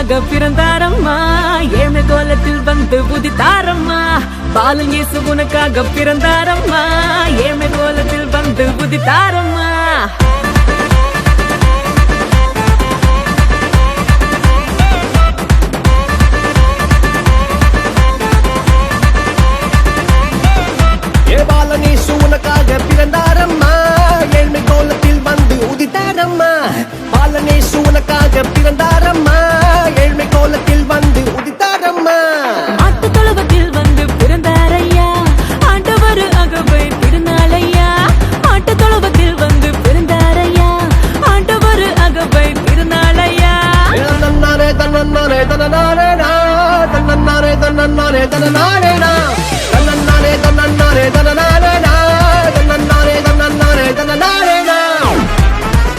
உனக்காக பிறந்தாரம்மா ஏழ்மை கோலத்தில் வந்து உதித்தாரம்மா பாலன் இயேசு உனக்காக பிறந்தாரம்மா ஏழ்மை கோலத்தில் வந்து உதித்தாரம்மா பாலனேசு உனக்காக பிறந்தாரம்மா ஏழ்மை கோலத்தில் வந்து உதித்தாரம்மா பாலனேசு உனக்காக பிறந்தாரம்மா ஏழ்மை கோலத்தில் வந்து உதித்தாரம்மா மாட்டு தொழுவத்தில் வந்து பிறந்தாரையா ஆண்டவர் அகவை திருநாளையா மாட்டு தொழுவத்தில் வந்து பிறந்தாரையா ஆண்டவர் அகவை திருநாளையா தன்னன்னாரே தன்னன்னாரே தன்னன்னாரே தன்னன்னாரே தன்னன்னாரே தன்னன்னாரே தன்னன்னாரே தன்னன்னாரே